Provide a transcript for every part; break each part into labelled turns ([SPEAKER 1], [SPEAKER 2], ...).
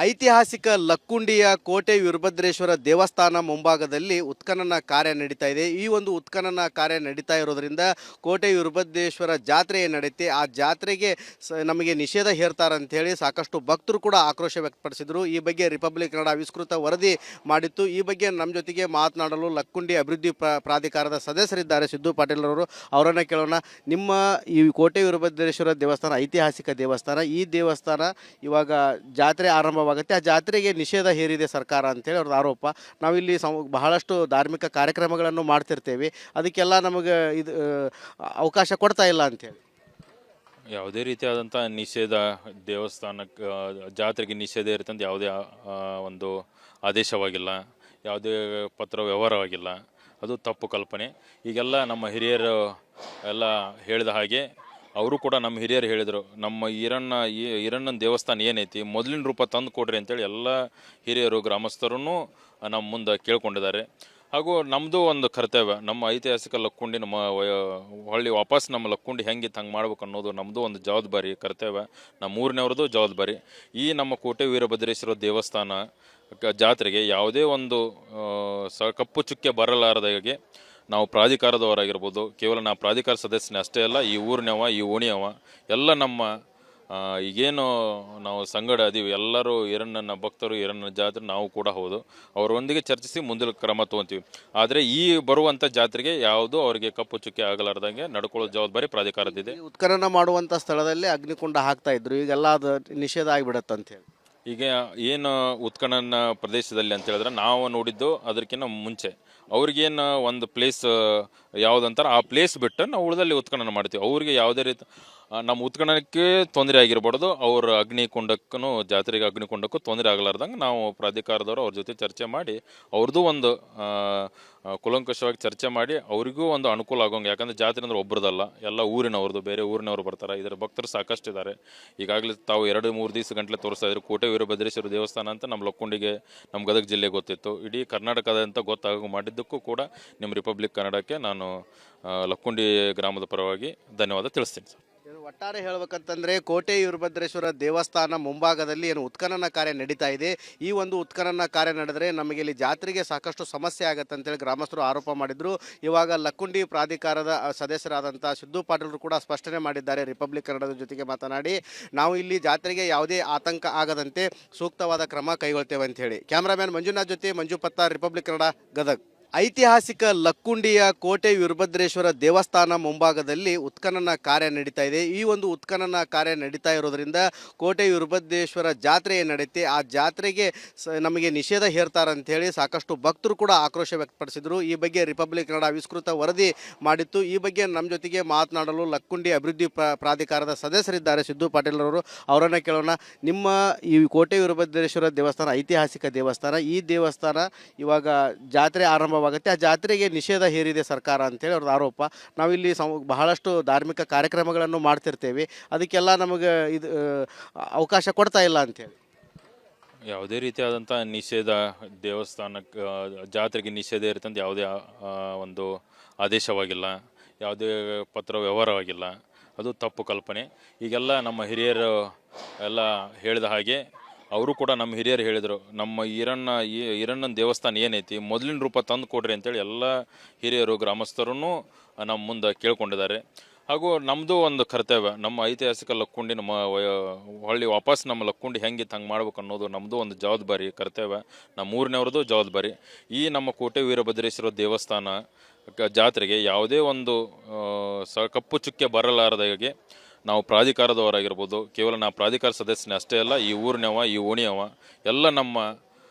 [SPEAKER 1] ಐತಿಹಾಸಿಕ ಲಕ್ಕುಂಡಿಯ ಕೋಟೆ ವೀರಭದ್ರೇಶ್ವರ ದೇವಸ್ಥಾನ ಮುಂಭಾಗದಲ್ಲಿ ಉತ್ಖನನ ಕಾರ್ಯ ನಡೀತಾ ಇದೆ. ಈ ಒಂದು ಉತ್ಖನನ ಕಾರ್ಯ ನಡೀತಾ ಇರೋದ್ರಿಂದ ಕೋಟೆ ವೀರಭದ್ರೇಶ್ವರ ಜಾತ್ರೆ ನಡೆಯುತ್ತೆ. ಆ ಜಾತ್ರೆಗೆ ನಮಗೆ ನಿಷೇಧ ಹೇರ್ತಾರಂತ ಹೇಳಿ ಸಾಕಷ್ಟು ಭಕ್ತರು ಕೂಡ ಆಕ್ರೋಶ ವ್ಯಕ್ತಪಡಿಸಿದರು. ಈ ಬಗ್ಗೆ ರಿಪಬ್ಲಿಕ್ ಕನ್ನಡ ವಿಸ್ತೃತ ವರದಿ ಮಾಡಿತ್ತು. ಈ ಬಗ್ಗೆ ನಮ್ಮ ಜೊತೆಗೆ ಮಾತನಾಡಲು ಲಕ್ಕುಂಡಿ ಅಭಿವೃದ್ಧಿ ಪ್ರಾಧಿಕಾರದ ಸದಸ್ಯರಿದ್ದಾರೆ ಸಿದ್ದು ಪಾಟೀಲ್ ಅವರು. ಅವರನ್ನು ಕೇಳೋಣ. ನಿಮ್ಮ ಈ ಕೋಟೆ ವೀರಭದ್ರೇಶ್ವರ ದೇವಸ್ಥಾನ ಐತಿಹಾಸಿಕ ದೇವಸ್ಥಾನ, ಈ ದೇವಸ್ಥಾನ ಇವಾಗ ಜಾತ್ರೆ ಆರಂಭವಾಗುತ್ತೆ, ಆ ಜಾತ್ರೆಗೆ ನಿಷೇಧ ಹೇರಿದೆ ಸರ್ಕಾರ ಅಂತೇಳಿ ಅವ್ರದ್ದು ಆರೋಪ. ನಾವಿಲ್ಲಿ ಬಹಳಷ್ಟು ಧಾರ್ಮಿಕ ಕಾರ್ಯಕ್ರಮಗಳನ್ನು ಮಾಡ್ತಿರ್ತೇವೆ, ಅದಕ್ಕೆಲ್ಲ ನಮಗೆ ಇದು ಅವಕಾಶ ಕೊಡ್ತಾ ಇಲ್ಲ ಅಂತೇಳಿ.
[SPEAKER 2] ಯಾವುದೇ ರೀತಿಯಾದಂಥ ನಿಷೇಧ ದೇವಸ್ಥಾನಕ್ಕೆ ಜಾತ್ರೆಗೆ ನಿಷೇಧ ಇರುತ್ತಂತ ಯಾವುದೇ ಒಂದು ಆದೇಶವಾಗಿಲ್ಲ, ಯಾವುದೇ ಪತ್ರ ವ್ಯವಹಾರವಾಗಿಲ್ಲ. ಅದು ತಪ್ಪು ಕಲ್ಪನೆ. ಈಗೆಲ್ಲ ನಮ್ಮ ಹಿರಿಯರು ಎಲ್ಲ ಹೇಳಿದ ಹಾಗೆ ಅವರು ಕೂಡ ನಮ್ಮ ಹಿರಿಯರು ಹೇಳಿದರು, ನಮ್ಮ ಈರಣ್ಣನ ದೇವಸ್ಥಾನ ಏನೈತಿ ಮೊದಲಿನ ರೂಪ ತಂದು ಕೊಡ್ರಿ ಅಂತೇಳಿ ಎಲ್ಲ ಹಿರಿಯರು ಗ್ರಾಮಸ್ಥರೂ ನಮ್ಮ ಮುಂದೆ ಕೇಳ್ಕೊಂಡಿದ್ದಾರೆ. ಹಾಗೂ ನಮ್ಮದು ಒಂದು ಕರ್ತವ್ಯ, ನಮ್ಮ ಐತಿಹಾಸಿಕ ಲಕ್ಕುಂಡಿ ನಮ್ಮ ಹೊಳ್ಳಿ ವಾಪಸ್ ನಮ್ಮ ಲಕ್ಕುಂಡಿ ಹೆಂಗಿತ್ತು ಹಂಗೆ ಮಾಡ್ಬೇಕು ಅನ್ನೋದು ನಮ್ಮದು ಒಂದು ಜವಾಬ್ದಾರಿ, ಕರ್ತವ್ಯ, ನಮ್ಮ ಊರಿನವ್ರದ್ದು ಜವಾಬ್ದಾರಿ. ಈ ನಮ್ಮ ಕೋಟೆ ವೀರಭದ್ರೇಶ್ವರ ದೇವಸ್ಥಾನ ಜಾತ್ರೆಗೆ ಯಾವುದೇ ಒಂದು ಕಪ್ಪು ಚುಕ್ಕೆ ಬರಲಾರದಾಗೆ ನಾವು ಪ್ರಾಧಿಕಾರದವರಾಗಿರ್ಬೋದು, ಕೇವಲ ನಾವು ಪ್ರಾಧಿಕಾರ ಸದಸ್ಯನೇ ಅಷ್ಟೇ ಅಲ್ಲ, ಈ ಊರಿನವ ಈ ಓಣಿಯವ ಎಲ್ಲ ನಮ್ಮ ಈಗೇನು ನಾವು ಸಂಗಡ ಅದೀವಿ ಎಲ್ಲರೂ ಈರಣ್ಣನ ಭಕ್ತರು, ಈರಣ್ಣನ ಜಾತ್ರೆ ನಾವು ಕೂಡ ಹೌದು. ಅವರೊಂದಿಗೆ ಚರ್ಚಿಸಿ ಮುಂದಿನ ಕ್ರಮ ತೊಗೊತೀವಿ. ಆದರೆ ಈ ಬರುವಂಥ ಜಾತ್ರೆಗೆ ಯಾವುದು ಅವರಿಗೆ ಕಪ್ಪು ಚುಕ್ಕೆ ಆಗಲಾರ್ದಂಗೆ ನಡ್ಕೊಳ್ಳೋ ಜವಾಬ್ದಾರಿ ಪ್ರಾಧಿಕಾರದಿದೆ.
[SPEAKER 1] ಉತ್ಖನನ ಮಾಡುವಂಥ ಸ್ಥಳದಲ್ಲಿ ಅಗ್ನಿಕುಂಡ ಹಾಕ್ತಾ ಇದ್ರು, ಈಗೆಲ್ಲ ಅದು ನಿಷೇಧ ಆಗಿಬಿಡತ್ತೆ ಅಂತ ಹೇಳಿ.
[SPEAKER 2] ಈಗ ಏನು ಉತ್ಖನನ ಪ್ರದೇಶದಲ್ಲಿ ಅಂತ ಹೇಳಿದ್ರೆ ನಾವು ನೋಡಿದ್ದು ಅದಕ್ಕಿಂತ ಮುಂಚೆ ಅವ್ರಿಗೇನು ಒಂದು ಪ್ಲೇಸ್ ಯಾವುದಂತಾರೆ ಆ ಪ್ಲೇಸ್ ಬಿಟ್ಟು ನಾವು ಉಳಿದಲ್ಲಿ ಉತ್ಖನನ ಮಾಡ್ತೀವಿ. ಅವ್ರಿಗೆ ಯಾವುದೇ ರೀತಿ ನಮ್ಮ ಉತ್ಖನನಕ್ಕೆ ತೊಂದರೆ ಆಗಿರ್ಬಾರ್ದು, ಅವ್ರ ಅಗ್ನಿಕುಂಡಕ್ಕೂ ಜಾತ್ರೆಗೆ ಅಗ್ನಿಕುಂಡಕ್ಕೂ ತೊಂದರೆ ಆಗಲಾರ್ದಂಗೆ ನಾವು ಪ್ರಾಧಿಕಾರದವರು ಅವ್ರ ಜೊತೆ ಚರ್ಚೆ ಮಾಡಿ ಅವ್ರದ್ದು ಒಂದು ಕುಲಂಕಷವಾಗಿ ಚರ್ಚೆ ಮಾಡಿ ಅವರಿಗೂ ಒಂದು ಅನುಕೂಲ ಆಗೋಂಗೆ. ಯಾಕಂದರೆ ಜಾತ್ರೆ ಅಂದ್ರೆ ಒಬ್ಬರದಲ್ಲ, ಎಲ್ಲ ಊರಿನವ್ರದ್ದು, ಬೇರೆ ಊರಿನವ್ರು ಬರ್ತಾರೆ. ಇದರ ಭಕ್ತರು ಸಾಕಷ್ಟು ಇದ್ದಾರೆ. ಈಗಾಗಲೇ ತಾವು 2-3 ದಿವಸ ಗಂಟಲೆ ತೋರಿಸ್ತಾ ಇದ್ರು ಕೋಟೆ ವೀರಭದ್ರೇಶ್ವರ ದೇವಸ್ಥಾನ ಅಂತ ನಮ್ಮ ಲಕ್ಕುಂಡಿಗೆ, ನಮ್ಮ ಗದಗ ಜಿಲ್ಲೆ ಗೊತ್ತಿತ್ತು, ಇಡೀ ಕರ್ನಾಟಕದಂತ ಗೊತ್ತಾಗೋ ಮಾಡಿದ್ದಕ್ಕೂ ಕೂಡ ನಿಮ್ಮ ರಿಪಬ್ಲಿಕ್ ಕನ್ನಡಕ್ಕೆ ನಾನು ಲಕ್ಕುಂಡಿ ಗ್ರಾಮದ ಪರವಾಗಿ ಧನ್ಯವಾದ ತಿಳಿಸ್ತೀನಿ ಸರ್.
[SPEAKER 1] ಒಟ್ಟಾರೆ ಹೇಳ್ಬೇಕಂತಂದರೆ ಕೋಟೆ ವೀರಭದ್ರೇಶ್ವರ ದೇವಸ್ಥಾನ ಮುಂಭಾಗದಲ್ಲಿ ಏನು ಉತ್ಖನನ ಕಾರ್ಯ ನಡೀತಾ ಇದೆ. ಈ ಒಂದು ಉತ್ಖನನ ಕಾರ್ಯ ನಡೆದರೆ ನಮಗೆ ಇಲ್ಲಿ ಜಾತ್ರೆಗೆ ಸಾಕಷ್ಟು ಸಮಸ್ಯೆ ಆಗುತ್ತೆ ಅಂತೇಳಿ ಗ್ರಾಮಸ್ಥರು ಆರೋಪ ಮಾಡಿದರು. ಇವಾಗ ಲಕ್ಕುಂಡಿ ಪ್ರಾಧಿಕಾರದ ಸದಸ್ಯರಾದಂಥ ಸಿದ್ದು ಪಾಟೀಲರು ಕೂಡ ಸ್ಪಷ್ಟನೆ ಮಾಡಿದ್ದಾರೆ ರಿಪಬ್ಲಿಕ್ ಕನ್ನಡದ ಜೊತೆಗೆ ಮಾತನಾಡಿ, ನಾವು ಇಲ್ಲಿ ಜಾತ್ರೆಗೆ ಯಾವುದೇ ಆತಂಕ ಆಗದಂತೆ ಸೂಕ್ತವಾದ ಕ್ರಮ ಕೈಗೊಳ್ತೇವೆ ಅಂತ ಹೇಳಿ. ಕ್ಯಾಮ್ರಾಮ್ಯಾನ್ ಮಂಜುನಾಥ್ ಜೊತೆ ಮಂಜು ಪತ್ತಾರ್, ರಿಪಬ್ಲಿಕ್ ಕನ್ನಡ, ಗದಗ್. ಐತಿಹಾಸಿಕ ಲಕ್ಕುಂಡಿಯ ಕೋಟೆ ವೀರಭದ್ರೇಶ್ವರ ದೇವಸ್ಥಾನ ಮುಂಭಾಗದಲ್ಲಿ ಉತ್ಖನನ ಕಾರ್ಯ ನಡೀತಾ ಇದೆ. ಈ ಒಂದು ಉತ್ಖನನ ಕಾರ್ಯ ನಡೀತಾ ಇರೋದ್ರಿಂದ ಕೋಟೆ ವೀರಭದ್ರೇಶ್ವರ ಜಾತ್ರೆ ನಡೆಯುತ್ತೆ, ಆ ಜಾತ್ರೆಗೆ ನಮಗೆ ನಿಷೇಧ ಹೇರ್ತಾರಂತ ಹೇಳಿ ಸಾಕಷ್ಟು ಭಕ್ತರು ಕೂಡ ಆಕ್ರೋಶ ವ್ಯಕ್ತಪಡಿಸಿದರು. ಈ ಬಗ್ಗೆ ರಿಪಬ್ಲಿಕ್ ಕನ್ನಡ ವಿಸ್ತೃತ ವರದಿ ಮಾಡಿತ್ತು. ಈ ಬಗ್ಗೆ ನಮ್ಮ ಜೊತೆಗೆ ಮಾತನಾಡಲು ಲಕ್ಕುಂಡಿ ಅಭಿವೃದ್ಧಿ ಪ್ರಾಧಿಕಾರದ ಸದಸ್ಯರಿದ್ದಾರೆ ಸಿದ್ದು ಪಾಟೀಲ್ ಅವರು. ಅವರನ್ನು ಕೇಳೋಣ. ನಿಮ್ಮ ಈ ಕೋಟೆ ವೀರಭದ್ರೇಶ್ವರ ದೇವಸ್ಥಾನ ಐತಿಹಾಸಿಕ ದೇವಸ್ಥಾನ, ಈ ದೇವಸ್ಥಾನ ಇವಾಗ ಜಾತ್ರೆ ಆರಂಭ ಆ ಜಾತ್ರೆಗೆ ನಿಷೇಧ ಹೇರಿದೆ ಸರ್ಕಾರ ಅಂತೇಳಿ ಅವ್ರದ್ದು ಆರೋಪ. ನಾವಿಲ್ಲಿ ಬಹಳಷ್ಟು ಧಾರ್ಮಿಕ ಕಾರ್ಯಕ್ರಮಗಳನ್ನು ಮಾಡ್ತಿರ್ತೇವೆ, ಅದಕ್ಕೆಲ್ಲ ನಮಗೆ ಇದು ಅವಕಾಶ ಕೊಡ್ತಾ ಇಲ್ಲ ಅಂತೇಳಿ.
[SPEAKER 2] ಯಾವುದೇ ರೀತಿಯಾದಂಥ ನಿಷೇಧ ದೇವಸ್ಥಾನಕ್ಕೆ ಜಾತ್ರೆಗೆ ನಿಷೇಧ ಇರುತ್ತಂತ ಯಾವುದೇ ಒಂದು ಆದೇಶವಾಗಿಲ್ಲ, ಯಾವುದೇ ಪತ್ರ ವ್ಯವಹಾರವಾಗಿಲ್ಲ. ಅದು ತಪ್ಪು ಕಲ್ಪನೆ. ಈಗೆಲ್ಲ ನಮ್ಮ ಹಿರಿಯರು ಎಲ್ಲ ಹೇಳಿದ ಹಾಗೆ ಅವರು ಕೂಡ ನಮ್ಮ ಹಿರಿಯರು ಹೇಳಿದರು, ನಮ್ಮ ಈರಣ್ಣನ ದೇವಸ್ಥಾನ ಏನೈತಿ ಮೊದಲಿನ ರೂಪ ತಂದು ಕೊಡ್ರಿ ಅಂತೇಳಿ ಎಲ್ಲ ಹಿರಿಯರು ಗ್ರಾಮಸ್ಥರೂ ನಮ್ಮ ಮುಂದೆ ಕೇಳ್ಕೊಂಡಿದ್ದಾರೆ. ಹಾಗೂ ನಮ್ಮದು ಒಂದು ಕರ್ತವ್ಯ, ನಮ್ಮ ಐತಿಹಾಸಿಕ ಲಕ್ಕುಂಡಿ ನಮ್ಮ ಹೊಳ್ಳಿ ವಾಪಸ್ ನಮ್ಮ ಲಕ್ಕುಂಡಿ ಹೆಂಗಿತ್ತು ಹಂಗೆ ಮಾಡ್ಬೇಕು ಅನ್ನೋದು ನಮ್ಮದು ಒಂದು ಜವಾಬ್ದಾರಿ, ಕರ್ತವ್ಯ, ನಮ್ಮ ಊರಿನವ್ರದ್ದು ಜವಾಬ್ದಾರಿ. ಈ ನಮ್ಮ ಕೋಟೆ ವೀರಭದ್ರೇಶ್ವರ ದೇವಸ್ಥಾನ ಜಾತ್ರೆಗೆ ಯಾವುದೇ ಒಂದು ಕಪ್ಪು ಚುಕ್ಕೆ ಬರಲಾರದಾಗೆ ನಾವು ಪ್ರಾಧಿಕಾರದವರಾಗಿರ್ಬೋದು, ಕೇವಲ ನಾವು ಪ್ರಾಧಿಕಾರ ಸದಸ್ಯನೇ ಅಷ್ಟೇ ಅಲ್ಲ, ಈ ಊರಿನವ ಈ ಓಣಿಯವ ಎಲ್ಲ ನಮ್ಮ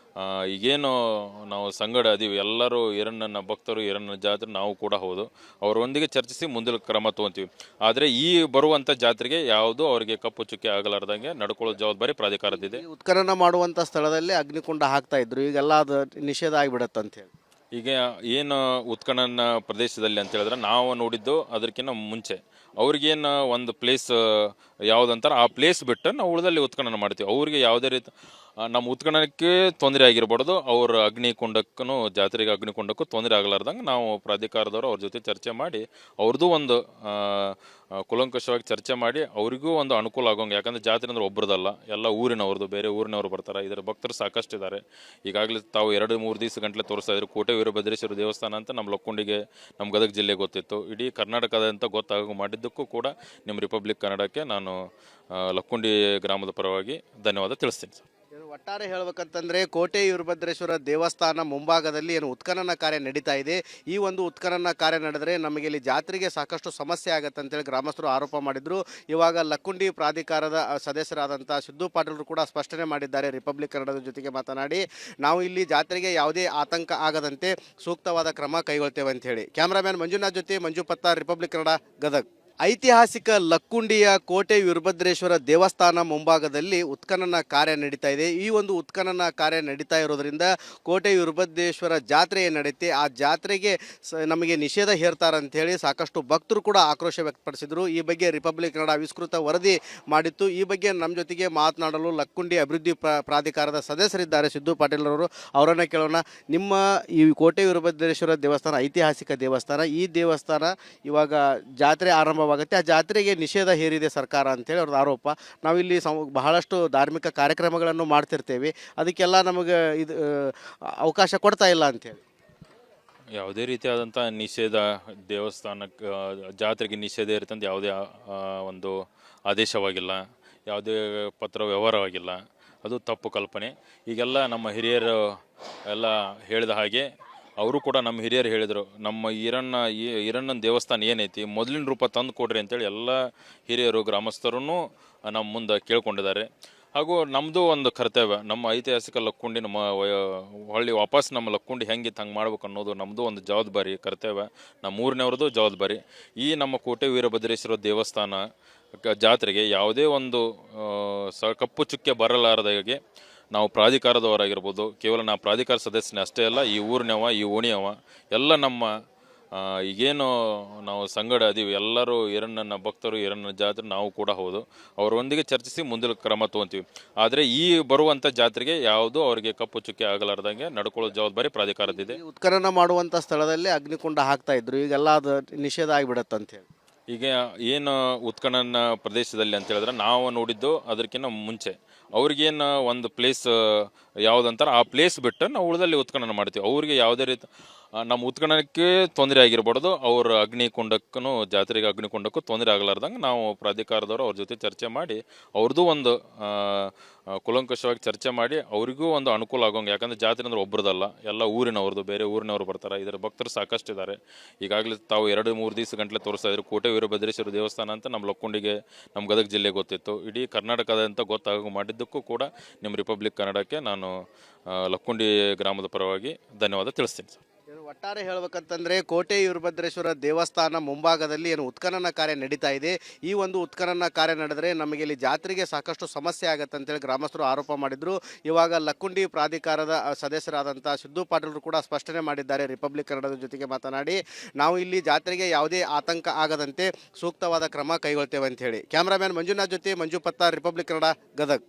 [SPEAKER 2] ಈಗೇನು ನಾವು ಸಂಗಡ ಅದೀವಿ ಎಲ್ಲರೂ ಈರಣ್ಣನ ಭಕ್ತರು, ಈರಣ್ಣನ ಜಾತ್ರೆ ನಾವು ಕೂಡ ಹೌದು. ಅವರೊಂದಿಗೆ ಚರ್ಚಿಸಿ ಮುಂದಿನ ಕ್ರಮ ತೊಗೊತೀವಿ. ಆದರೆ ಈ ಬರುವಂಥ ಜಾತ್ರೆಗೆ ಯಾವುದು ಅವರಿಗೆ ಕಪ್ಪು ಚುಕ್ಕೆ ಆಗಲಾರ್ದಂಗೆ ನಡ್ಕೊಳ್ಳೋ ಜವಾಬ್ದಾರಿ ಪ್ರಾಧಿಕಾರದಿದೆ.
[SPEAKER 1] ಉತ್ಖನನ ಮಾಡುವಂಥ ಸ್ಥಳದಲ್ಲಿ ಅಗ್ನಿಕುಂಡ ಹಾಕ್ತಾ ಇದ್ರು, ಈಗೆಲ್ಲ ಅದು ನಿಷೇಧ ಆಗಿಬಿಡತ್ತೆ ಅಂತ ಹೇಳಿ.
[SPEAKER 2] ಈಗ ಏನು ಉತ್ಖನನ ಪ್ರದೇಶದಲ್ಲಿ ಅಂತ ಹೇಳಿದ್ರೆ ನಾವು ನೋಡಿದ್ದು ಅದಕ್ಕಿಂತ ಮುಂಚೆ ಅವ್ರಿಗೇನು ಒಂದು ಪ್ಲೇಸ್ ಯಾವುದಂತಾರೆ ಆ ಪ್ಲೇಸ್ ಬಿಟ್ಟು ನಾವು ಉಳಿದಲ್ಲಿ ಉತ್ಖನನ ಮಾಡ್ತೀವಿ. ಅವ್ರಿಗೆ ಯಾವುದೇ ರೀತಿ ನಮ್ಮ ಉತ್ಖನನಕ್ಕೆ ತೊಂದರೆ ಆಗಿರಬಾರ್ದು, ಅವ್ರ ಅಗ್ನಿಕುಂಡಕ್ಕೂ ಜಾತ್ರೆಗೆ ಅಗ್ನಿಕುಂಡಕ್ಕೂ ತೊಂದರೆ ಆಗಲಾರ್ದಂಗೆ ನಾವು ಪ್ರಾಧಿಕಾರದವರು ಅವ್ರ ಜೊತೆ ಚರ್ಚೆ ಮಾಡಿ ಅವ್ರದ್ದು ಒಂದು ಕೂಲಂಕಷವಾಗಿ ಚರ್ಚೆ ಮಾಡಿ ಅವರಿಗೂ ಒಂದು ಅನುಕೂಲ ಆಗೋಂಗೆ. ಯಾಕಂದರೆ ಜಾತ್ರೆ ಅಂದರೆ ಒಬ್ಬರದಲ್ಲ, ಎಲ್ಲ ಊರಿನವ್ರದ್ದು, ಬೇರೆ ಊರಿನವ್ರು ಬರ್ತಾರೆ. ಇದರ ಭಕ್ತರು ಸಾಕಷ್ಟು ಇದ್ದಾರೆ. ಈಗಾಗಲೇ ತಾವು 2-3 ದಿವಸ ಗಂಟಲೆ ತೋರಿಸ್ತಾ ಇದ್ರು. ಕೋಟೆ ವೀರಭದ್ರೇಶ್ವರ ದೇವಸ್ಥಾನ ಅಂತ ನಮ್ಮ ಲಕ್ಕುಂಡಿಗೆ, ನಮ್ಮ ಗದಗ ಜಿಲ್ಲೆಗೆ ಗೊತ್ತಿತ್ತು. ಇಡೀ ಕರ್ನಾಟಕದಂತ ಗೊತ್ತಾಗೋ ಮಾಡಿದ್ದಕ್ಕೂ ಕೂಡ ನಿಮ್ಮ ರಿಪಬ್ಲಿಕ್ ಕನ್ನಡಕ್ಕೆ ನಾನು ಲಕ್ಕುಂಡಿ ಗ್ರಾಮದ ಪರವಾಗಿ ಧನ್ಯವಾದ ತಿಳಿಸ್ತೀನಿ ಸರ್.
[SPEAKER 1] ಒಟ್ಟಾರೆ ಹೇಳ್ಬೇಕಂತಂದ್ರೆ ಕೋಟೆ ವೀರಭದ್ರೇಶ್ವರ ದೇವಸ್ಥಾನ ಮುಂಭಾಗದಲ್ಲಿ ಏನು ಉತ್ಖನನ ಕಾರ್ಯ ನಡೀತಾ ಇದೆ. ಈ ಒಂದು ಉತ್ಖನನ ಕಾರ್ಯ ನಡೆದರೆ ನಮಗೆ ಇಲ್ಲಿ ಜಾತ್ರೆಗೆ ಸಾಕಷ್ಟು ಸಮಸ್ಯೆ ಆಗುತ್ತೆ ಅಂತೇಳಿ ಗ್ರಾಮಸ್ಥರು ಆರೋಪ ಮಾಡಿದ್ರು. ಇವಾಗ ಲಕ್ಕುಂಡಿ ಪ್ರಾಧಿಕಾರದ ಸದಸ್ಯರಾದಂಥ ಸಿದ್ದು ಪಾಟೀಲರು ಕೂಡ ಸ್ಪಷ್ಟನೆ ಮಾಡಿದ್ದಾರೆ ರಿಪಬ್ಲಿಕ್ ಕನ್ನಡದ ಜೊತೆಗೆ ಮಾತನಾಡಿ, ನಾವು ಇಲ್ಲಿ ಜಾತ್ರೆಗೆ ಯಾವುದೇ ಆತಂಕ ಆಗದಂತೆ ಸೂಕ್ತವಾದ ಕ್ರಮ ಕೈಗೊಳ್ತೇವೆ ಅಂತ ಹೇಳಿ. ಕ್ಯಾಮ್ರಾಮ್ಯಾನ್ ಮಂಜುನಾಥ್ ಜೊತೆ ಮಂಜು ಪತ್ತಾರ್, ರಿಪಬ್ಲಿಕ್ ಕನ್ನಡ, ಗದಗ್. ಐತಿಹಾಸಿಕ ಲಕ್ಕುಂಡಿಯ ಕೋಟೆ ವೀರಭದ್ರೇಶ್ವರ ದೇವಸ್ಥಾನ ಮುಂಭಾಗದಲ್ಲಿ ಉತ್ಖನನ ಕಾರ್ಯ ನಡೀತಾ ಇದೆ. ಈ ಒಂದು ಉತ್ಖನನ ಕಾರ್ಯ ನಡೀತಾ ಇರೋದ್ರಿಂದ ಕೋಟೆ ವೀರಭದ್ರೇಶ್ವರ ಜಾತ್ರೆ ಏನು ನಡೆಯುತ್ತೆ ಆ ಜಾತ್ರೆಗೆ ನಮಗೆ ನಿಷೇಧ ಹೇರ್ತಾರಂಥೇಳಿ ಸಾಕಷ್ಟು ಭಕ್ತರು ಕೂಡ ಆಕ್ರೋಶ ವ್ಯಕ್ತಪಡಿಸಿದರು. ಈ ಬಗ್ಗೆ ರಿಪಬ್ಲಿಕ್ ಕನ್ನಡ ಅವಿಷ್ಕೃತ ವರದಿ ಮಾಡಿತ್ತು. ಈ ಬಗ್ಗೆ ನಮ್ಮ ಜೊತೆಗೆ ಮಾತನಾಡಲು ಲಕ್ಕುಂಡಿ ಅಭಿವೃದ್ಧಿ ಪ್ರಾಧಿಕಾರದ ಸದಸ್ಯರಿದ್ದಾರೆ ಸಿದ್ದು ಪಾಟೀಲ್ ಅವರು. ಅವರನ್ನು ಕೇಳೋಣ. ನಿಮ್ಮ ಈ ಕೋಟೆ ವೀರಭದ್ರೇಶ್ವರ ದೇವಸ್ಥಾನ ಐತಿಹಾಸಿಕ ದೇವಸ್ಥಾನ, ಈ ದೇವಸ್ಥಾನ ಇವಾಗ ಜಾತ್ರೆ ಆರಂಭ ಆ ಜಾತ್ರೆಗೆ ನಿಷೇಧ ಹೇರಿದೆ ಸರ್ಕಾರ ಅಂತೇಳಿ ಅವ್ರದ್ದು ಆರೋಪ. ನಾವಿಲ್ಲಿ ಬಹಳಷ್ಟು ಧಾರ್ಮಿಕ ಕಾರ್ಯಕ್ರಮಗಳನ್ನು ಮಾಡ್ತಿರ್ತೇವೆ, ಅದಕ್ಕೆಲ್ಲ ನಮಗೆ ಇದು ಅವಕಾಶ ಕೊಡ್ತಾ ಇಲ್ಲ ಅಂತೇಳಿ.
[SPEAKER 2] ಯಾವುದೇ ರೀತಿಯಾದಂಥ ನಿಷೇಧ ದೇವಸ್ಥಾನಕ್ಕೆ ಜಾತ್ರೆಗೆ ನಿಷೇಧ ಇರ್ತಂತ ಯಾವುದೇ ಒಂದು ಆದೇಶವಾಗಿಲ್ಲ, ಯಾವುದೇ ಪತ್ರ ವ್ಯವಹಾರವಾಗಿಲ್ಲ. ಅದು ತಪ್ಪು ಕಲ್ಪನೆ. ಈಗೆಲ್ಲ ನಮ್ಮ ಹಿರಿಯರು ಎಲ್ಲ ಹೇಳಿದ ಹಾಗೆ ಅವರು ಕೂಡ ನಮ್ಮ ಹಿರಿಯರು ಹೇಳಿದರು, ನಮ್ಮ ಈರಣ್ಣನ ದೇವಸ್ಥಾನ ಏನೈತಿ ಮೊದಲಿನ ರೂಪ ತಂದು ಕೊಡ್ರಿ ಅಂತೇಳಿ ಎಲ್ಲ ಹಿರಿಯರು ಗ್ರಾಮಸ್ಥರೂ ನಮ್ಮ ಮುಂದೆ ಕೇಳ್ಕೊಂಡಿದ್ದಾರೆ. ಹಾಗೂ ನಮ್ಮದು ಒಂದು ಕರ್ತವ್ಯ, ನಮ್ಮ ಐತಿಹಾಸಿಕ ಲಕ್ಕುಂಡಿ ನಮ್ಮ ಹೊಳ್ಳಿ ವಾಪಸ್ ನಮ್ಮ ಲಕ್ಕುಂಡಿ ಹೆಂಗಿತ್ತು ಹಂಗೆ ಮಾಡ್ಬೇಕು ಅನ್ನೋದು ನಮ್ಮದು ಒಂದು ಜವಾಬ್ದಾರಿ, ಕರ್ತವ್ಯ, ನಮ್ಮ ಊರಿನವ್ರದ್ದು ಜವಾಬ್ದಾರಿ. ಈ ನಮ್ಮ ಕೋಟೆ ವೀರಭದ್ರೇಶ್ವರ ದೇವಸ್ಥಾನ ಜಾತ್ರೆಗೆ ಯಾವುದೇ ಒಂದು ಕಪ್ಪು ಚುಕ್ಕೆ ಬರಲಾರದಾಗೆ ನಾವು ಪ್ರಾಧಿಕಾರದವರಾಗಿರ್ಬೋದು, ಕೇವಲ ನಾವು ಪ್ರಾಧಿಕಾರ ಸದಸ್ಯನೇ ಅಷ್ಟೇ ಅಲ್ಲ, ಈ ಊರಿನವ, ಈ ಓಣಿಯವ, ಎಲ್ಲ ನಮ್ಮ ಈಗೇನು ನಾವು ಸಂಗಡ ಅದೀವಿ ಎಲ್ಲರೂ ಈರಣ್ಣನ ಭಕ್ತರು, ಈರಣ್ಣನ ಜಾತ್ರೆ ನಾವು ಕೂಡ ಹೌದು. ಅವರೊಂದಿಗೆ ಚರ್ಚಿಸಿ ಮುಂದಿನ ಕ್ರಮ ತೊಗೊತೀವಿ. ಆದರೆ ಈ ಬರುವಂಥ ಜಾತ್ರೆಗೆ ಯಾವುದೂ ಅವರಿಗೆ ಕಪ್ಪು ಚುಕ್ಕೆ ಆಗಲಾರ್ದಂಗೆ ನಡ್ಕೊಳ್ಳೋ ಜವಾಬ್ದಾರಿ ಪ್ರಾಧಿಕಾರದಿದೆ.
[SPEAKER 1] ಉತ್ಖನನ ಮಾಡುವಂಥ ಸ್ಥಳದಲ್ಲಿ ಅಗ್ನಿಕುಂಡ ಹಾಕ್ತಾ ಇದ್ರು, ಈಗೆಲ್ಲ ಅದು ನಿಷೇಧ ಆಗಿಬಿಡತ್ತೆ ಅಂತ ಹೇಳಿ.
[SPEAKER 2] ಈಗ ಏನು ಉತ್ಖನನ ಪ್ರದೇಶದಲ್ಲಿ ಅಂತ ಹೇಳಿದ್ರೆ ನಾವು ನೋಡಿದ್ದು ಅದಕ್ಕಿಂತ ಮುಂಚೆ ಅವ್ರಿಗೇನು ಒಂದು ಪ್ಲೇಸ್ ಯಾವುದಂತಾರೆ ಆ ಪ್ಲೇಸ್ ಬಿಟ್ಟು ನಾವು ಉಳಿದಲ್ಲಿ ಉತ್ಖನನ ಮಾಡ್ತೀವಿ. ಅವ್ರಿಗೆ ಯಾವುದೇ ರೀತಿ ನಮ್ಮ ಉತ್ಖನನಕ್ಕೆ ತೊಂದರೆ ಆಗಿರಬಾರ್ದು, ಅವ್ರ ಅಗ್ನಿಕುಂಡಕ್ಕೂ ಜಾತ್ರೆಗೆ ಅಗ್ನಿಕುಂಡಕ್ಕೂ ತೊಂದರೆ ಆಗಲಾರ್ದಂಗೆ ನಾವು ಪ್ರಾಧಿಕಾರದವರು ಅವ್ರ ಜೊತೆ ಚರ್ಚೆ ಮಾಡಿ ಅವ್ರದ್ದು ಒಂದು ಕೂಲಂಕಷವಾಗಿ ಚರ್ಚೆ ಮಾಡಿ ಅವರಿಗೂ ಒಂದು ಅನುಕೂಲ ಆಗೋಂಗೆ. ಯಾಕಂದರೆ ಜಾತ್ರೆ ಅಂದರೆ ಒಬ್ಬರದಲ್ಲ, ಎಲ್ಲ ಊರಿನವ್ರದ್ದು, ಬೇರೆ ಊರಿನವ್ರು ಬರ್ತಾರೆ. ಇದರ ಭಕ್ತರು ಸಾಕಷ್ಟು ಇದ್ದಾರೆ. ಈಗಾಗಲೇ ತಾವು 2-3 ದಿವಸ ಗಂಟಲೆ ತೋರಿಸ್ತಾ ಇದ್ರು. ಕೋಟೆ ವೀರಭದ್ರೇಶ್ವರ ದೇವಸ್ಥಾನ ಅಂತ ನಮ್ಮ ಲಕ್ಕುಂಡಿಗೆ, ನಮ್ಮ ಗದಗ ಜಿಲ್ಲೆಗೆ ಗೊತ್ತಿತ್ತು. ಇಡೀ ಕರ್ನಾಟಕದಂತ ಗೊತ್ತಾಗೋ ಮಾಡಿದ್ದಕ್ಕೂ ಕೂಡ ನಿಮ್ಮ ರಿಪಬ್ಲಿಕ್ ಕನ್ನಡಕ್ಕೆ ನಾನು ಲಕ್ಕುಂಡಿ ಗ್ರಾಮದ ಪರವಾಗಿ ಧನ್ಯವಾದ ತಿಳಿಸ್ತೀನಿ ಸರ್.
[SPEAKER 1] ಒಟ್ಟಾರೆ ಹೇಳ್ಬೇಕಂತಂದ್ರೆ ಕೋಟೆ ವೀರಭದ್ರೇಶ್ವರ ದೇವಸ್ಥಾನ ಮುಂಭಾಗದಲ್ಲಿ ಏನು ಉತ್ಖನನ ಕಾರ್ಯ ನಡೀತಾ ಇದೆ. ಈ ಒಂದು ಉತ್ಖನನ ಕಾರ್ಯ ನಡೆದರೆ ನಮಗೆ ಇಲ್ಲಿ ಜಾತ್ರೆಗೆ ಸಾಕಷ್ಟು ಸಮಸ್ಯೆ ಆಗುತ್ತೆ ಅಂತೇಳಿ ಗ್ರಾಮಸ್ಥರು ಆರೋಪ ಮಾಡಿದ್ರು. ಇವಾಗ ಲಕ್ಕುಂಡಿ ಪ್ರಾಧಿಕಾರದ ಸದಸ್ಯರಾದಂಥ ಸಿದ್ದು ಪಾಟೀಲರು ಕೂಡ ಸ್ಪಷ್ಟನೆ ಮಾಡಿದ್ದಾರೆ ರಿಪಬ್ಲಿಕ್ ಕನ್ನಡದ ಜೊತೆಗೆ ಮಾತನಾಡಿ, ನಾವು ಇಲ್ಲಿ ಜಾತ್ರೆಗೆ ಯಾವುದೇ ಆತಂಕ ಆಗದಂತೆ ಸೂಕ್ತವಾದ ಕ್ರಮ ಕೈಗೊಳ್ತೇವೆ ಅಂತ ಹೇಳಿ. ಕ್ಯಾಮ್ರಾಮ್ಯಾನ್ ಮಂಜುನಾಥ್ ಜೊತೆ ಮಂಜು ಪತ್ತಾರ್, ರಿಪಬ್ಲಿಕ್ ಕನ್ನಡ, ಗದಗ್.